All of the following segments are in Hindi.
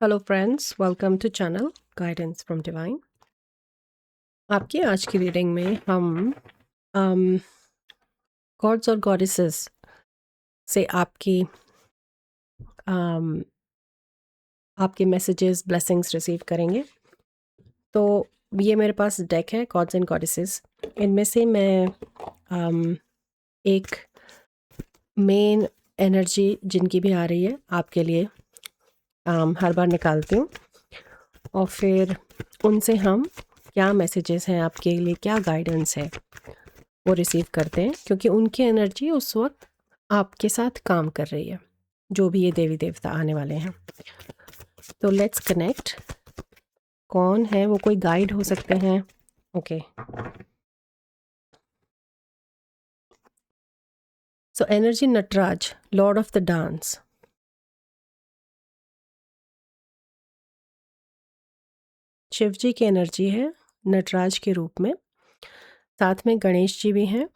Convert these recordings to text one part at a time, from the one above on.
Hello friends, welcome to channel guidance from divine. आपकी आज की रीडिंग में हम गॉड्स और गॉडेसेस से um, आपके मैसेजेस, ब्लेसिंग्स रिसीव करेंगे। तो ये मेरे पास डेक है गॉड्स एंड गॉडेसेस। इनमें से मैं एक मेन एनर्जी जिनकी भी आ रही है आपके लिए हर बार निकालती हूँ, और फिर उनसे हम क्या मैसेजेस हैं आपके लिए, क्या गाइडेंस है, वो रिसीव करते हैं, क्योंकि उनकी एनर्जी उस वक्त आपके साथ काम कर रही है, जो भी ये देवी देवता आने वाले हैं। तो लेट्स कनेक्ट। कौन है वो? कोई गाइड हो सकते हैं। Okay, so energy Nataraja, lord of the dance. Shiva ji की एनर्जी है नटराज के रूप में, साथ में गणेश जी भी हैं,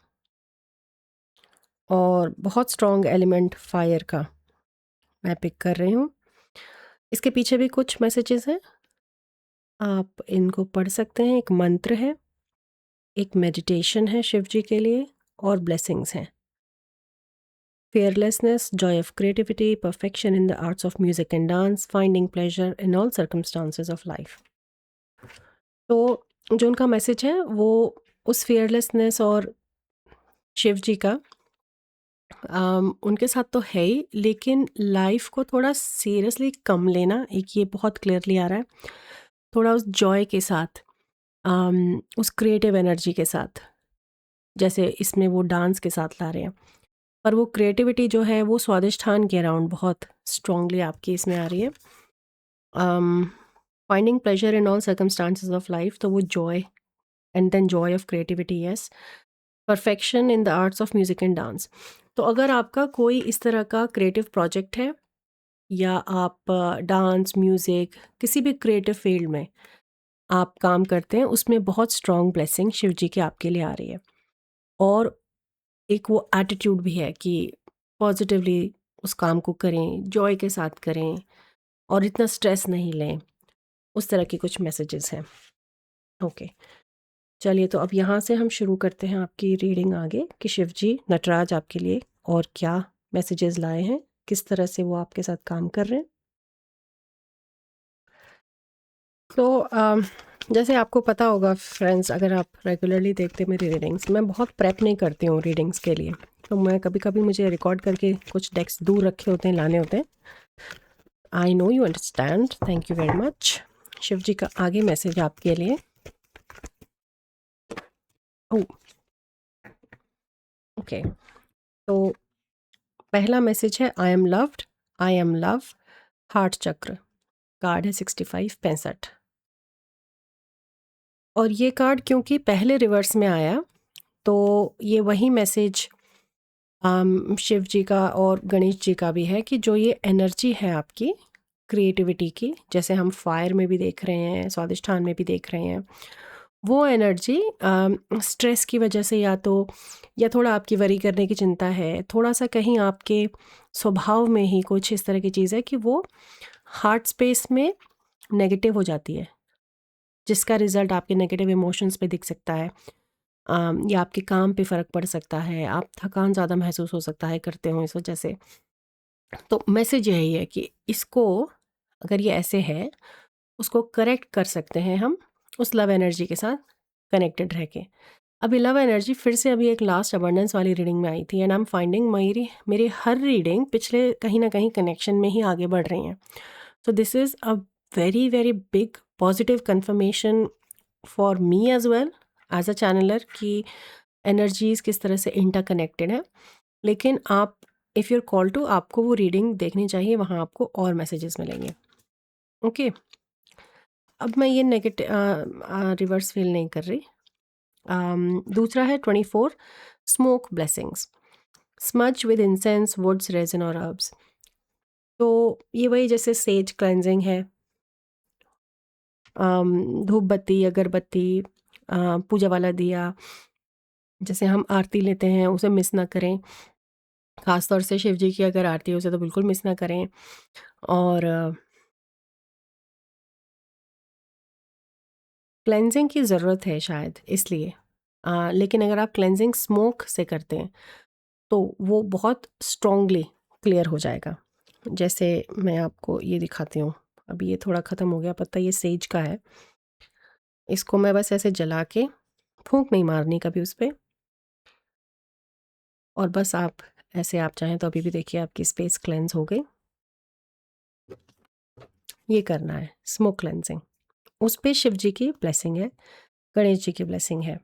और बहुत स्ट्रॉन्ग एलिमेंट फायर का मैं पिक कर रही हूँ। इसके पीछे भी कुछ मैसेजेस हैं, आप इनको पढ़ सकते हैं। एक मंत्र है, एक मेडिटेशन है शिव जी के लिए, और ब्लेसिंग्स हैं। Fearlessness, joy of creativity, perfection in the arts of music and dance, finding pleasure in all circumstances of life. तो जो उनका मैसेज है वो उस fearlessness और शिव जी का उनके साथ तो है ही, लेकिन लाइफ को थोड़ा सीरियसली कम लेना, एक ये बहुत क्लियरली आ रहा है। थोड़ा उस जॉय के साथ, उस क्रिएटिव एनर्जी के साथ, जैसे इसमें वो डांस के साथ ला रहे हैं, पर वो क्रिएटिविटी जो है वो स्वादिष्ठान के अराउंड बहुत स्ट्रांगली आपकी इसमें आ रही है। Finding pleasure in all circumstances of life, तो वो joy and then joy of creativity, yes. Perfection in the arts of music and dance. तो अगर आपका कोई इस तरह का क्रिएटिव प्रोजेक्ट है, या आप डांस, म्यूज़िक, किसी भी क्रिएटिव फील्ड में आप काम करते हैं, उसमें बहुत स्ट्रॉन्ग ब्लेसिंग शिव जी की आपके लिए आ रही है। और एक वो एटीट्यूड भी है कि पॉजिटिवली उस काम को करें, जॉय के साथ करें, और इतना स्ट्रेस नहीं लें। उस तरह के कुछ मैसेजेस हैं। ओके, चलिए, तो अब यहाँ से हम शुरू करते हैं आपकी रीडिंग आगे, कि शिव जी नटराज आपके लिए और क्या मैसेजेस लाए हैं, किस तरह से वो आपके साथ काम कर रहे हैं। तो जैसे आपको पता होगा फ्रेंड्स, अगर आप रेगुलरली देखते मेरी रीडिंग्स, मैं बहुत प्रेप नहीं करती हूँ रीडिंग्स के लिए। तो मैं कभी कभी मुझे रिकॉर्ड करके कुछ डेस्क दूर रखे होते हैं, लाने होते हैं। I know you understand, thank you very much. Shiva ji का आगे मैसेज आपके लिए। ओके, तो पहला मैसेज है I am loved, I am love, heart चक्र। कार्ड है 6565। और ये कार्ड क्योंकि पहले रिवर्स में आया, तो ये वही मैसेज शिव जी का और गणेश जी का भी है, कि जो ये एनर्जी है आपकी क्रिएटिविटी की, जैसे हम फायर में भी देख रहे हैं, स्वादिष्ठान में भी देख रहे हैं, वो एनर्जी स्ट्रेस की वजह से, या थोड़ा आपकी वरी करने की चिंता है, थोड़ा सा कहीं आपके स्वभाव में ही कुछ इस तरह की चीज़ है कि वो हार्ट स्पेस में नेगेटिव हो जाती है, जिसका रिजल्ट आपके नेगेटिव इमोशंस पे दिख सकता है, या आपके काम पे फ़र्क पड़ सकता है, आप थकान ज़्यादा महसूस हो सकता है करते हो इस वजह से। तो मैसेज यही है कि इसको, अगर ये ऐसे है, उसको करेक्ट कर सकते हैं हम उस लव एनर्जी के साथ कनेक्टेड रह के। अभी लव एनर्जी फिर से अभी एक लास्ट अबंडेंस वाली रीडिंग में आई थी, एंड आई एम फाइंडिंग मेरी हर रीडिंग पिछले कहीं ना कहीं कनेक्शन में ही आगे बढ़ रही हैं। तो this is a very very big positive confirmation for me as well as a channeler, की एनर्जीज किस तरह से इंटरकनेक्टेड है। लेकिन आप, इफ़ यूर कॉल टू, आपको वो रीडिंग देखनी चाहिए, वहाँ आपको और मैसेजेस मिलेंगे। ओके, अब मैं ये नेगेटिव रिवर्स फील नहीं कर रही। दूसरा है 24 smoke blessings, smudge with incense, woods, resin और हर्ब्स। तो ये वही जैसे सेज क्लेंजिंग है, धूप बत्ती, अगरबत्ती, पूजा वाला दिया, जैसे हम आरती लेते हैं उसे मिस ना करें। ख़ास तौर से शिव जी की अगर आरती है उसे तो बिल्कुल मिस ना करें। और क्लेंजिंग की ज़रूरत है शायद इसलिए। लेकिन अगर आप क्लेंजिंग स्मोक से करते हैं तो वो बहुत स्ट्रॉन्गली क्लियर हो जाएगा। जैसे मैं आपको ये दिखाती हूँ, अभी ये थोड़ा ख़त्म हो गया पत्ता, ये सेज का है। इसको मैं बस ऐसे जला के, फूंक नहीं मारनी कभी उस पे, और बस आप ऐसे आप चाहें तो अभी भी देखिए आपकी स्पेस क्लेंज हो गई। ये करना है स्मोक क्लेंजिंग। उस पे शिव जी की ब्लेसिंग है, गणेश जी की ब्लेसिंग है,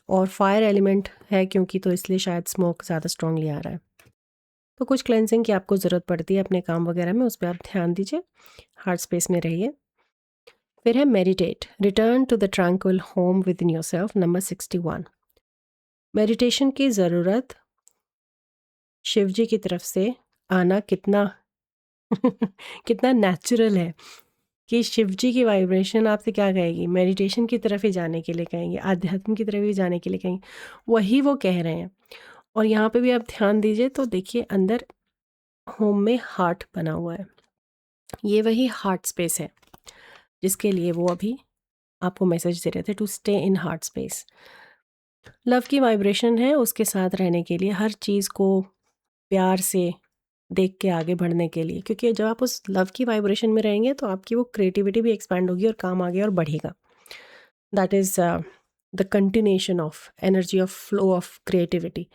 और फायर एलिमेंट है क्योंकि, तो इसलिए शायद स्मोक ज़्यादा स्ट्रांगली आ रहा है। तो कुछ क्लेंजिंग की आपको ज़रूरत पड़ती है अपने काम वगैरह में, उस पर आप ध्यान दीजिए, हार्ट स्पेस में रहिए। फिर है meditate, return to the tranquil home within your self, number 61। Meditation की ज़रूरत शिव जी की तरफ से आना कितना कितना नेचुरल है कि शिव जी की वाइब्रेशन आपसे क्या कहेगी, मेडिटेशन की तरफ ही जाने के लिए कहेंगे, आध्यात्म की तरफ ही जाने के लिए कहेंगे, वही वो कह रहे हैं। और यहाँ पे भी आप ध्यान दीजिए तो देखिए अंदर होम में हार्ट बना हुआ है, ये वही हार्ट स्पेस है जिसके लिए वो अभी आपको मैसेज दे रहे थे, to stay in heart space. Love की वाइब्रेशन है, उसके साथ रहने के लिए, हर चीज़ को प्यार से देख के आगे बढ़ने के लिए, क्योंकि जब आप उस लव की वाइब्रेशन में रहेंगे तो आपकी वो क्रिएटिविटी भी एक्सपैंड होगी और काम आगे और बढ़ेगा। That is the continuation of energy of flow of creativity,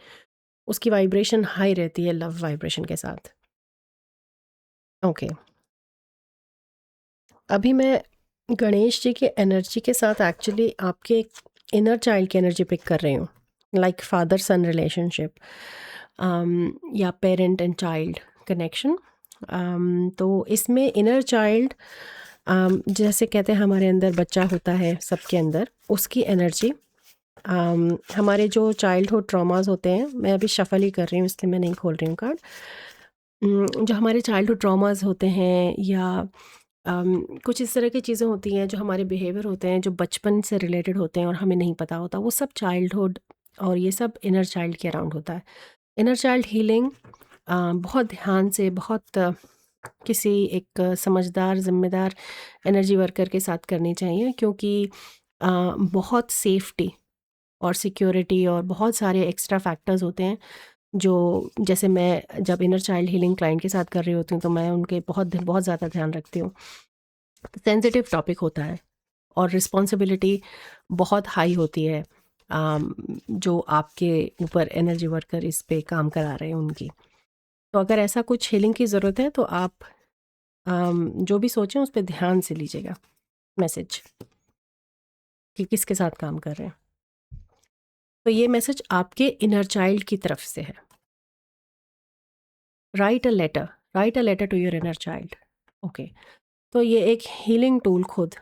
उसकी वाइब्रेशन हाई रहती है लव वाइब्रेशन के साथ। ओके, अभी मैं गणेश जी की एनर्जी के साथ एक्चुअली आपके इनर चाइल्ड की एनर्जी पिक कर रही हूँ, लाइक फादर सन रिलेशनशिप, या पेरेंट एंड चाइल्ड कनेक्शन। तो इसमें इनर चाइल्ड, जैसे कहते हैं हमारे अंदर बच्चा होता है सबके अंदर, उसकी एनर्जी, हमारे जो चाइल्डहुड ट्रॉमास होते हैं, मैं अभी शफल ही कर रही हूँ इसलिए मैं नहीं खोल रही हूँ कार्ड। जो हमारे चाइल्डहुड ट्रॉमास होते हैं, या कुछ इस तरह की चीज़ें होती हैं जो हमारे बिहेवियर होते हैं जो बचपन से रिलेटेड होते हैं और हमें नहीं पता होता, वो सब चाइल्डहुड और ये सब इनर चाइल्ड के अराउंड होता है। इनर चाइल्ड हीलिंग बहुत ध्यान से, बहुत किसी एक समझदार ज़िम्मेदार एनर्जी वर्कर के साथ करनी चाहिए, क्योंकि बहुत सेफ्टी और सिक्योरिटी और बहुत सारे एक्स्ट्रा फैक्टर्स होते हैं जो, जैसे मैं जब इनर चाइल्ड हीलिंग क्लाइंट के साथ कर रही होती हूँ तो मैं उनके बहुत बहुत ज़्यादा ध्यान रखती हूँ। सेंसिटिव टॉपिक होता है और रिस्पॉन्सिबिलिटी बहुत हाई होती है, जो आपके ऊपर एनर्जी वर्कर इस पे काम करा रहे हैं उनकी। तो अगर ऐसा कुछ हीलिंग की ज़रूरत है तो आप जो भी सोचें उस पर ध्यान से लीजिएगा मैसेज कि किसके साथ काम कर रहे हैं। तो ये मैसेज आपके इनर चाइल्ड की तरफ से है। Write a letter to your inner child. Okay, तो ये एक हीलिंग टूल खुद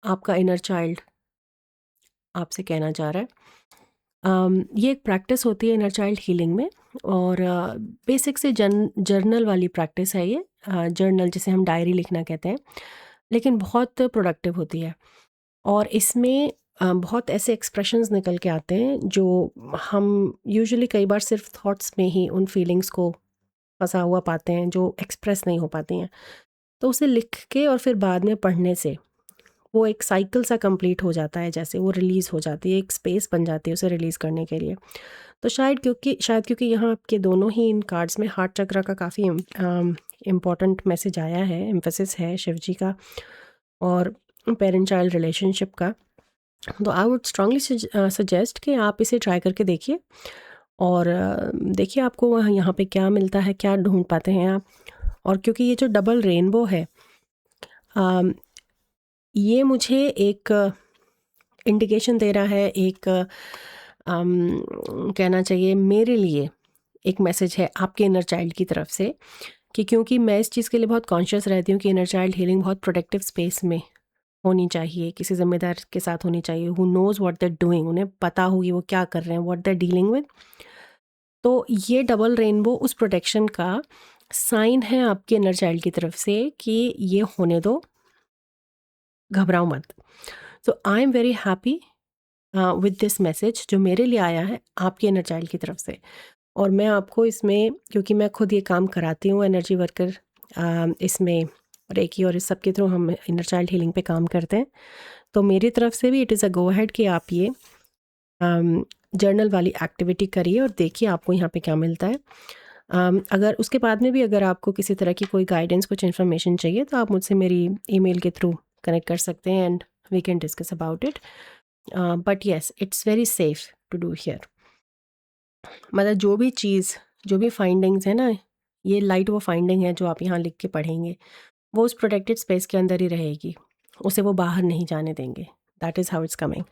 आपका इनर चाइल्ड आपसे कहना चाह रहा है। ये एक प्रैक्टिस होती है इनर चाइल्ड हीलिंग में, और बेसिक से जर्नल वाली प्रैक्टिस है ये, जर्नल जिसे हम डायरी लिखना कहते हैं, लेकिन बहुत प्रोडक्टिव होती है। और इसमें बहुत ऐसे एक्सप्रेशंस निकल के आते हैं जो हम यूजुअली कई बार सिर्फ थॉट्स में ही उन फीलिंग्स को फंसा हुआ पाते हैं जो एक्सप्रेस नहीं हो पाती हैं। तो उसे लिख के और फिर बाद में पढ़ने से वो एक साइकिल सा कंप्लीट हो जाता है, जैसे वो रिलीज़ हो जाती है, एक स्पेस बन जाती है उसे रिलीज़ करने के लिए। तो शायद क्योंकि यहाँ आपके दोनों ही इन कार्ड्स में हार्ट चक्र का काफ़ी इम्पॉर्टेंट मैसेज आया है, एम्फेसिस है शिव जी का और पेरेंट चाइल्ड रिलेशनशिप का। तो आई वुड स्ट्रांगली सजेस्ट कि आप इसे ट्राई करके देखिए और देखिए आपको वहाँ यहाँ पे क्या मिलता है, क्या ढूंढ पाते हैं आप। और क्योंकि ये जो डबल रेनबो है, ये मुझे एक इंडिकेशन दे रहा है, एक कहना चाहिए मेरे लिए एक मैसेज है आपके इनर चाइल्ड की तरफ से, कि क्योंकि मैं इस चीज़ के लिए बहुत कॉन्शियस रहती हूँ कि इनर चाइल्ड हीलिंग बहुत प्रोटेक्टिव स्पेस में होनी चाहिए, किसी ज़िम्मेदार के साथ होनी चाहिए, who nose what they doing, उन्हें पता होगी वो क्या कर रहे हैं, व्हाट दे डीलिंग विद। तो ये डबल रेनबो उस प्रोटेक्शन का साइन है आपके इनर चाइल्ड की तरफ से कि ये होने दो, घबराओ मत। So I am very happy with this message जो मेरे लिए आया है आपके इनर चाइल्ड की तरफ से। और मैं आपको इसमें, क्योंकि मैं खुद ये काम कराती हूँ एनर्जी वर्कर, इसमें रेकी और इस सब के थ्रू हम इनर चाइल्ड हीलिंग पे काम करते हैं। तो मेरी तरफ से भी it is a go ahead कि आप ये जर्नल वाली एक्टिविटी करिए और देखिए आपको यहाँ पे क्या मिलता है। अगर उसके बाद में भी अगर आपको किसी तरह की कोई गाइडेंस, कुछ इन्फॉर्मेशन चाहिए तो आप मुझसे मेरी ईमेल के थ्रू कनेक्ट कर सकते हैं and we can discuss about it. But yes, it's very safe to do here. मतलब जो भी चीज़, जो भी फाइंडिंग्स है ना, ये लाइट वो फाइंडिंग है जो आप यहाँ लिख के पढ़ेंगे, वो उस प्रोटेक्टेड स्पेस के अंदर ही रहेगी, उसे वो बाहर नहीं जाने देंगे। That is how it's coming.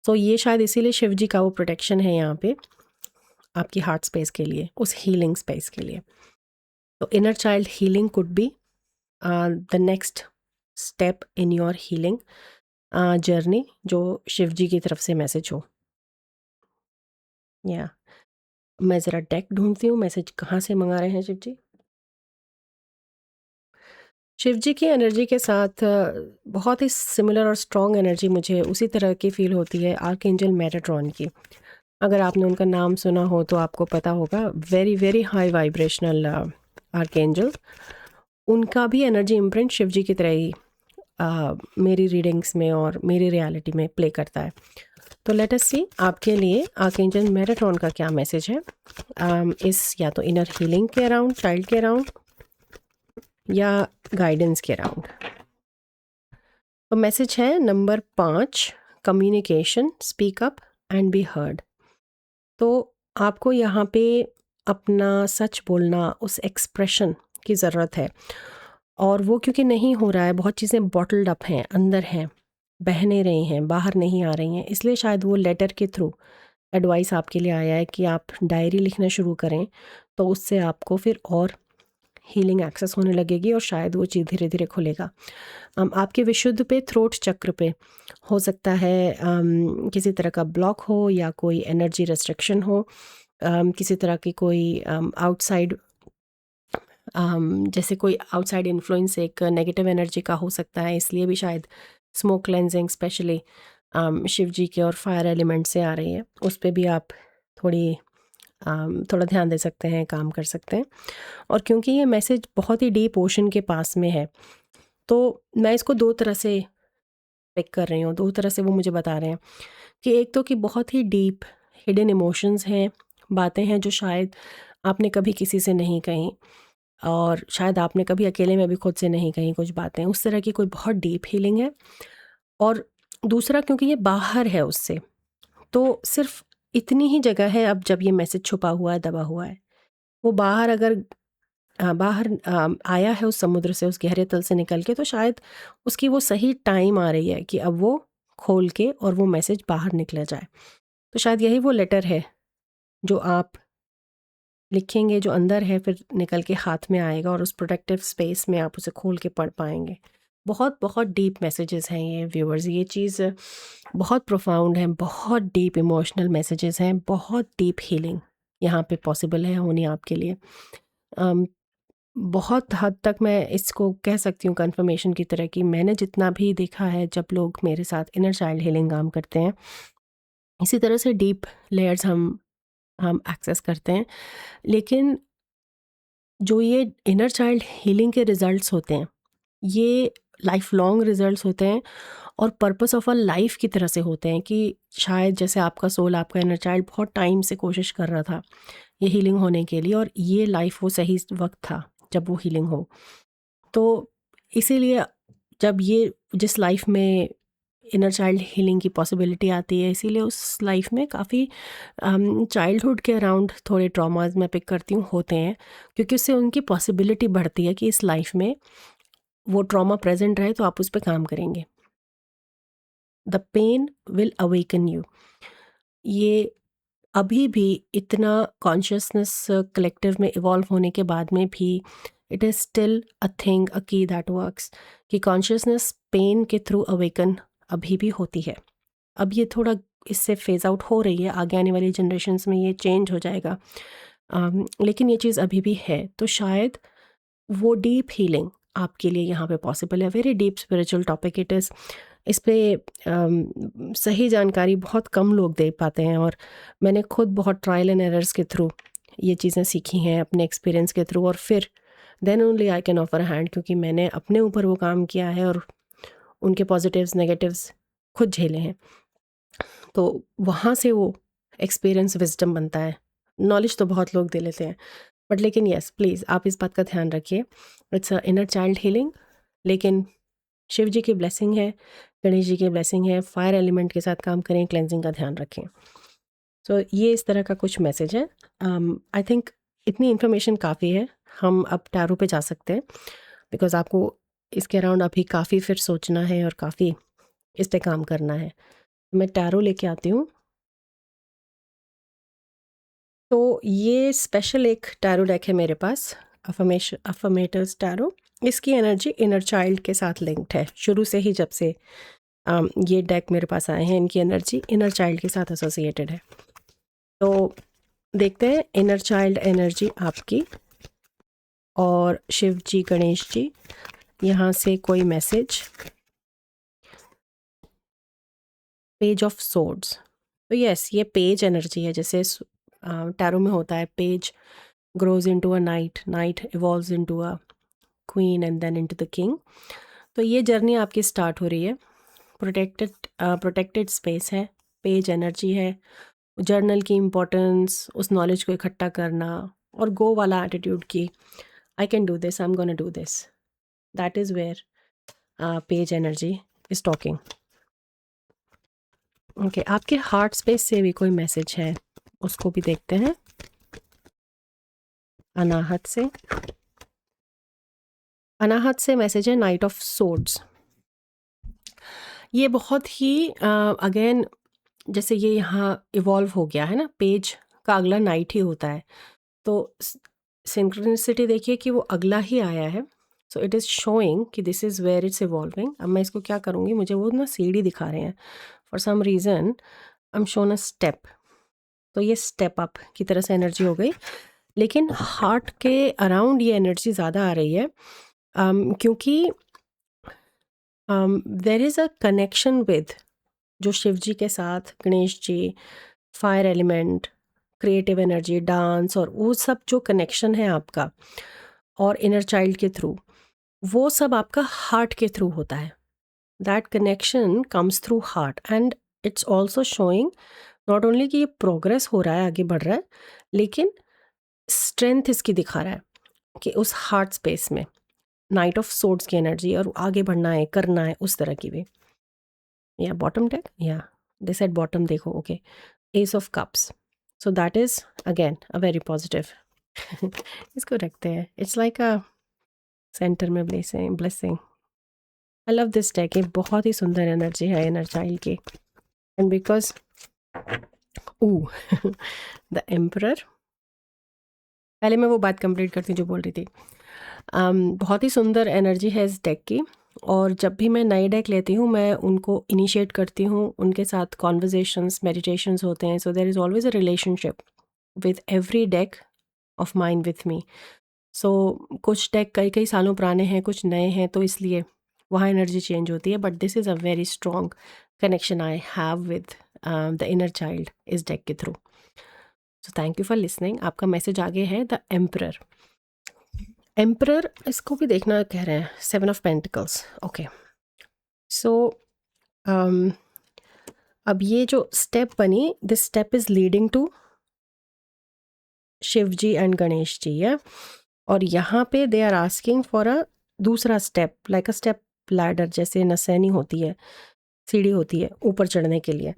So ये शायद इसीलिए शिव जी का वो प्रोटेक्शन है यहाँ पे आपकी हार्ट स्पेस के लिए, उस हीलिंग स्पेस के लिए। तो inner child healing could be the next step in your healing journey, जो शिव जी की तरफ से मैसेज हो। या मैं ज़रा डेक ढूंढती हूँ, मैसेज कहाँ से मंगा रहे हैं शिव जी। शिव जी की एनर्जी के साथ बहुत ही सिमिलर और स्ट्रॉन्ग एनर्जी मुझे उसी तरह की फील होती है आर्कएंजल मेटाट्रॉन की। अगर आपने उनका नाम सुना हो तो आपको पता होगा, very very high vibrational archangel. उनका भी एनर्जी इम्प्रिंट शिव जी की तरह ही मेरी रीडिंग्स में और मेरी रियलिटी में प्ले करता है। तो लेट अस सी आपके लिए आर्कएंजल मेटाट्रॉन का क्या मैसेज है इस या तो इनर हीलिंग के अराउंड, चाइल्ड के अराउंड, या गाइडेंस के अराउंड। तो मैसेज है number 5, communication, speak up and be heard. तो आपको यहाँ पे अपना सच बोलना, उस एक्सप्रेशन की ज़रूरत है, और वो क्योंकि नहीं हो रहा है, बहुत चीज़ें बॉटल्ड अप हैं, अंदर हैं, बह नहीं रही हैं, बाहर नहीं आ रही हैं, इसलिए शायद वो लेटर के थ्रू एडवाइस आपके लिए आया है कि आप डायरी लिखना शुरू करें, तो उससे आपको फिर और हीलिंग एक्सेस होने लगेगी और शायद वो चीज़ धीरे धीरे खुलेगा। आपके विशुद्ध पे, थ्रोट चक्र पे हो सकता है किसी तरह का ब्लॉक हो या कोई एनर्जी रेस्ट्रिक्शन हो, किसी तरह की कोई आउटसाइड जैसे कोई आउटसाइड इन्फ्लुएंस एक नेगेटिव एनर्जी का हो सकता है, इसलिए भी शायद smoke cleansing specially Shiv ji के और फायर एलिमेंट से आ रही है। उस पर भी आप थोड़ा ध्यान दे सकते हैं, काम कर सकते हैं। और क्योंकि ये मैसेज बहुत ही डीप ओशन के पास में है, तो मैं इसको 2 तरह से पिक कर रही हूँ, 2 तरह से वो मुझे बता रहे हैं कि एक तो कि बहुत ही डीप हिडन इमोशंस हैं, बातें हैं जो शायद आपने कभी किसी से नहीं कहीं, और शायद आपने कभी अकेले में भी खुद से नहीं कहीं कुछ बातें, उस तरह की कोई बहुत डीप हीलिंग है। और दूसरा, क्योंकि ये बाहर है उससे, तो सिर्फ इतनी ही जगह है अब जब ये मैसेज छुपा हुआ है, दबा हुआ है। वो बाहर अगर बाहर आया है उस समुद्र से, उस गहरे तल से निकल के, तो शायद उसकी वो सही टाइम आ रही है कि अब वो खोल के और वो मैसेज बाहर निकला जाए। तो शायद यही वो लेटर है जो आप लिखेंगे, जो अंदर है, फिर निकल के हाथ में आएगा और उस प्रोटेक्टिव स्पेस में आप उसे खोल के पढ़ पाएंगे। बहुत बहुत डीप मैसेजेस हैं ये व्यूअर्स, ये चीज़ बहुत प्रोफाउंड है, बहुत डीप इमोशनल मैसेजेस हैं, बहुत डीप हीलिंग यहाँ पे पॉसिबल है होनी आपके लिए। बहुत हद तक मैं इसको कह सकती हूँ कंफर्मेशन की तरह कि मैंने जितना भी देखा है जब लोग मेरे साथ इनर चाइल्ड हीलिंग काम करते हैं, इसी तरह से डीप लेयर्स हम एक्सेस करते हैं। लेकिन जो ये इनर चाइल्ड हीलिंग के रिजल्ट्स होते हैं, ये लाइफ लॉन्ग रिजल्ट्स होते हैं और पर्पस ऑफ अ लाइफ की तरह से होते हैं कि शायद जैसे आपका सोल, आपका इनर चाइल्ड बहुत टाइम से कोशिश कर रहा था ये हीलिंग होने के लिए, और ये लाइफ वो सही वक्त था जब वो हीलिंग हो। तो इसीलिए जब ये जिस लाइफ में इनर चाइल्ड हीलिंग की पॉसिबिलिटी आती है, इसीलिए उस लाइफ में काफ़ी चाइल्डहुड के अराउंड थोड़े ट्रॉमाज मैं पिक करती हूँ होते हैं, क्योंकि उससे उनकी पॉसिबिलिटी बढ़ती है कि इस लाइफ में वो ट्रॉमा प्रेजेंट रहे, तो आप उस पर काम करेंगे। The pain will awaken you. ये अभी भी इतना कॉन्शियसनेस कलेक्टिव में इवॉल्व होने के बाद में भी it is still a thing, a key that works, कि कॉन्शियसनेस पेन के थ्रू अवेकन अभी भी होती है। अब ये थोड़ा इससे फेज़ आउट हो रही है, आगे आने वाली जनरेशन्स में ये चेंज हो जाएगा, लेकिन ये चीज़ अभी भी है। तो शायद वो डीप हीलिंग आपके लिए यहाँ पे पॉसिबल है। Very deep spiritual topic it is. इस पे सही जानकारी बहुत कम लोग दे पाते हैं, और मैंने खुद बहुत ट्रायल एंड एरर्स के थ्रू ये चीज़ें सीखी हैं, अपने एक्सपीरियंस के थ्रू, और फिर then only I can offer hand, क्योंकि मैंने अपने ऊपर वो काम किया है और उनके पॉजिटिव्स नेगेटिव्स खुद झेले हैं। तो वहाँ से वो एक्सपीरियंस विजडम बनता है। नॉलेज तो बहुत लोग दे लेते हैं, बट लेकिन यस प्लीज़ आप इस बात का ध्यान रखिए, it's a inner child healing. लेकिन शिव जी की ब्लेसिंग है, गणेश जी की ब्लेसिंग है, फायर एलिमेंट के साथ काम करें, क्लेंजिंग का ध्यान रखें। सो ये इस तरह का कुछ मैसेज है। आई थिंक इतनी इन्फॉर्मेशन काफ़ी है, हम अब टैरो पे जा सकते हैं, बिकॉज आपको इसके अराउंड अभी काफ़ी फिर सोचना है और काफ़ी इस पे काम करना है। मैं टैरो लेके आती हूँ। तो ये स्पेशल एक टैरो डेक है मेरे पास, अफर्मेटर्स टैरो। इसकी एनर्जी इनर चाइल्ड के साथ लिंक्ड है शुरू से ही। जब से ये डेक मेरे पास आए हैं, इनकी एनर्जी इनर चाइल्ड के साथ एसोसिएटेड है। तो देखते हैं इनर चाइल्ड एनर्जी आपकी और शिव जी गणेश जी, यहाँ से कोई मैसेज। पेज ऑफ सोर्ड्स, तो यस ये पेज एनर्जी है। जैसे टैरो में होता है, page grows into a knight, knight evolves into a queen and then into the king. तो ये जर्नी आपकी स्टार्ट हो रही है। प्रोटेक्टेड स्पेस है, पेज एनर्जी है, जर्नल की इम्पोर्टेंस, उस नॉलेज को इकट्ठा करना और गो वाला एटीट्यूड की I can do this, I am gonna do this, that is where page energy is talking. Okay, आपके हार्ट स्पेस से भी कोई मैसेज है, उसको भी देखते हैं। अनाहत से, अनाहत से मैसेज है नाइट ऑफ सोर्ड्स। ये बहुत ही अगेन जैसे ये यहाँ इवॉल्व हो गया है ना, पेज का अगला नाइट ही होता है। तो सिंक्रोनिसिटी देखिए कि वो अगला ही आया है। सो इट इज़ शोइंग कि this is where it's evolving. अब मैं इसको क्या करूँगी, मुझे वो ना सीढ़ी दिखा रहे हैं for some reason, I am shown a step. तो ये स्टेप अप की तरह से एनर्जी हो गई, लेकिन हार्ट के अराउंड ये एनर्जी ज़्यादा आ रही है, क्योंकि there is a connection with जो शिव जी के साथ, Ganesh ji, fire element, creative energy, dance और वो सब जो कनेक्शन है आपका और इनर चाइल्ड के थ्रू, वो सब आपका हार्ट के थ्रू होता है। That connection comes through heart and it's also showing not only कि ये प्रोग्रेस हो रहा है, आगे बढ़ रहा है, लेकिन स्ट्रेंथ इसकी दिखा रहा है कि उस हार्ट स्पेस में नाइट ऑफ सोर्ड्स की एनर्जी और आगे बढ़ना है, करना है, उस तरह की भी। या बॉटम डेक, या दिस एट बॉटम देखो, okay, S of cups. So that is again a very positive. इसको रखते हैं, इट्स लाइक अ सेंटर में blessing. I love this deck, ये बहुत ही सुंदर एनर्जी है इनर चाइल्ड की। एंड बिकॉज द एम्परर, पहले मैं वो बात कंप्लीट करती हूँ जो बोल रही थी। बहुत ही सुंदर एनर्जी है इस डेक की, और जब भी मैं नए डेक लेती हूँ मैं उनको इनिशिएट करती हूँ, उनके साथ कॉन्वर्जेशंस, मेडिटेशंस होते हैं। So there is always a relationship with every deck of mine with me. So कुछ डेक कई कई सालों पुराने हैं, कुछ नए हैं, तो इसलिए वहाँ एनर्जी चेंज होती है, but this is a very strong connection I have with the inner child इस डेक के through. So thank you for listening. आपका मैसेज आगे है द एम्परर। एम्परर इसको भी देखना कह रहे हैं, 7 ऑफ पेंटिकल्स। ओके, सो अब ये जो स्टेप बनी, this step is leading to Shiv ji and Ganesh ji है, और यहाँ पे they are asking for a दूसरा step, like a step ladder, जैसे नसैनी होती है, सीढ़ी होती है ऊपर चढ़ने के लिए।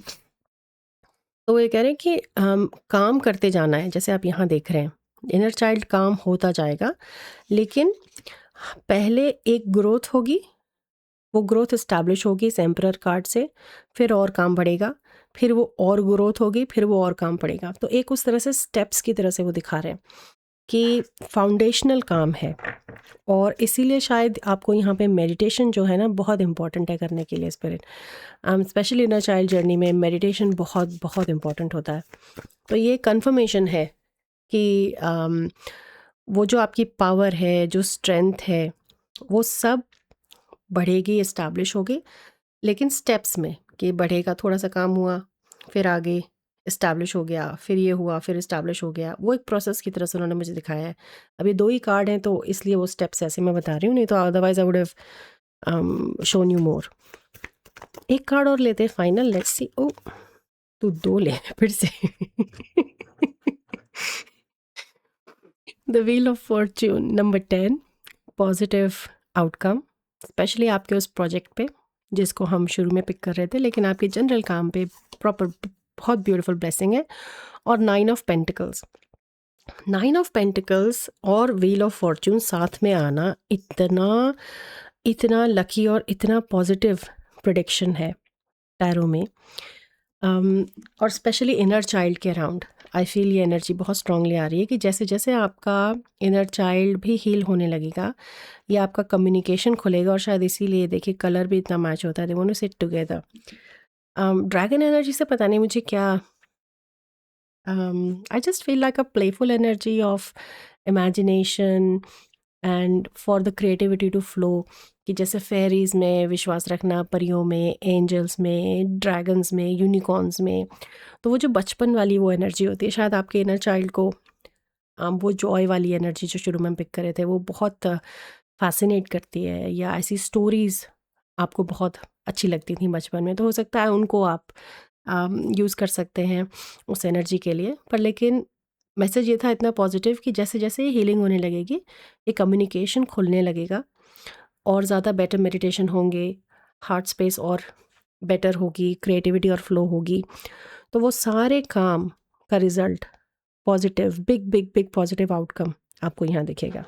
तो ये कह रहे हैं कि काम करते जाना है, जैसे आप यहाँ देख रहे हैं इनर चाइल्ड काम होता जाएगा, लेकिन पहले एक ग्रोथ होगी, वो ग्रोथ इस्टेब्लिश होगी इस एम्परर कार्ड से, फिर और काम बढ़ेगा, फिर वो और ग्रोथ होगी, फिर वो और काम पड़ेगा। तो एक उस तरह से स्टेप्स की तरह से वो दिखा रहे हैं कि फाउंडेशनल काम है, और इसीलिए शायद आपको यहाँ पे मेडिटेशन जो है ना बहुत इंपॉर्टेंट है करने के लिए। Spirit specially inner child journey में मेडिटेशन बहुत बहुत इंपॉर्टेंट होता है। तो ये कंफर्मेशन है कि वो जो आपकी पावर है, जो स्ट्रेंथ है, वो सब बढ़ेगी, इस्टेब्लिश होगी, लेकिन स्टेप्स में, कि बढ़ेगा, थोड़ा सा काम हुआ, फिर आगे इस्टेब्लिश हो गया, फिर ये हुआ, फिर इस्टेब्लिश हो गया। वो एक प्रोसेस की तरह से उन्होंने मुझे दिखाया है। अभी 2 ही कार्ड हैं तो इसलिए वो स्टेप्स ऐसे मैं बता रही हूँ, नहीं तो otherwise I would have shown you more. एक कार्ड और लेते हैं फाइनल, लेट्स सी। ओह! तू 2 ले फिर से। The wheel of Fortune number 10, positive outcome, specially आपके उस प्रोजेक्ट पे जिसको हम शुरू में पिक कर रहे थे, लेकिन आपके जनरल काम पे प्रॉपर बहुत ब्यूटीफुल ब्लेसिंग है। और 9 ऑफ पेंटिकल्स, 9 ऑफ पेंटिकल्स और व्हील ऑफ फॉर्च्यून साथ में आना इतना लकी और इतना पॉजिटिव प्रेडिक्शन है टैरो में। और स्पेशली इनर चाइल्ड के अराउंड आई फील ये एनर्जी बहुत स्ट्रांगली आ रही है कि जैसे जैसे आपका इनर चाइल्ड भी हील होने लगेगा, या आपका कम्युनिकेशन खुलेगा, और शायद इसीलिए देखिए कलर भी इतना मैच होता है, they want to sit together. Dragon energy से पता नहीं मुझे क्या, I just feel like a playful energy of imagination and for the creativity to flow, कि जैसे फेरीज में विश्वास रखना, परियों में, एंजल्स में, ड्रैगन्स में, यूनिकॉर्न्स में, तो वो जो बचपन वाली वो एनर्जी होती है, शायद आपके इनर चाइल्ड को वो जॉय वाली एनर्जी जो शुरू में हम पिक करे थे वो बहुत फैसिनेट करती है, या ऐसी स्टोरीज आपको बहुत अच्छी लगती थी बचपन में, तो हो सकता है उनको आप यूज़ कर सकते हैं उस एनर्जी के लिए। पर लेकिन मैसेज ये था इतना पॉजिटिव कि जैसे जैसे ये हीलिंग होने लगेगी, ये कम्युनिकेशन खुलने लगेगा, और ज़्यादा बेटर मेडिटेशन होंगे, हार्ट स्पेस और बेटर होगी, क्रिएटिविटी और फ्लो होगी, तो वो सारे काम का result positive, big big big positive outcome आपको यहाँ दिखेगा।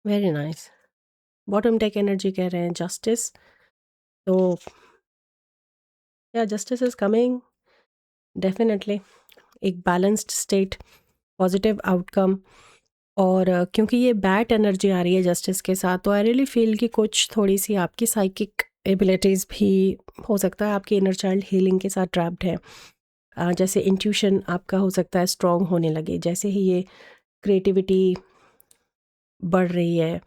Very nice. Bottom deck energy कह रहे हैं जस्टिस, तो या जस्टिस इज़ कमिंग डेफिनेटली, एक बैलेंस्ड स्टेट, पॉजिटिव आउटकम। और क्योंकि ये बैट एनर्जी आ रही है जस्टिस के साथ, तो आई रियली फील कि कुछ थोड़ी सी आपकी साइकिक एबिलिटीज़ भी हो सकता है आपकी इनर चाइल्ड हीलिंग के साथ ट्रैप्ड है। जैसे इंट्यूशन आपका हो सकता है स्ट्रॉन्ग होने लगे, जैसे ही ये क्रिएटिविटी बढ़ रही है,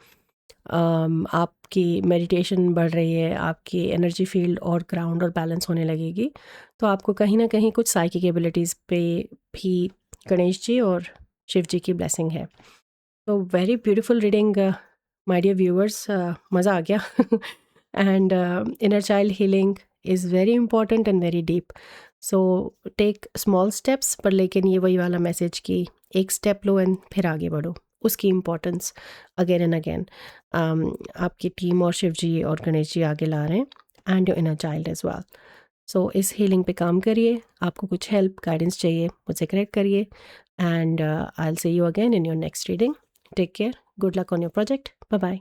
आपकी मेडिटेशन बढ़ रही है, आपकी एनर्जी फील्ड और ग्राउंड और बैलेंस होने लगेगी, तो आपको कहीं ना कहीं कुछ साइकिक एबिलिटीज़ पे भी गणेश जी और शिव जी की ब्लेसिंग है। तो very beautiful reading my dear viewers, मज़ा आ गया। And inner child healing is very important and very deep, so take small steps, पर लेकिन ये वही वाला मैसेज कि एक स्टेप लो एंड फिर आगे बढ़ो, उसकी इम्पोर्टेंस अगेन एंड अगेन आपकी टीम और शिव जी और गणेश जी आगे ला रहे हैं, and your inner child as well. So इस हीलिंग पे काम करिए, आपको कुछ हेल्प गाइडेंस चाहिए मुझसे कनेक्ट करिए, and I will see you again in your next reading. Take care, good luck on your project, bye bye.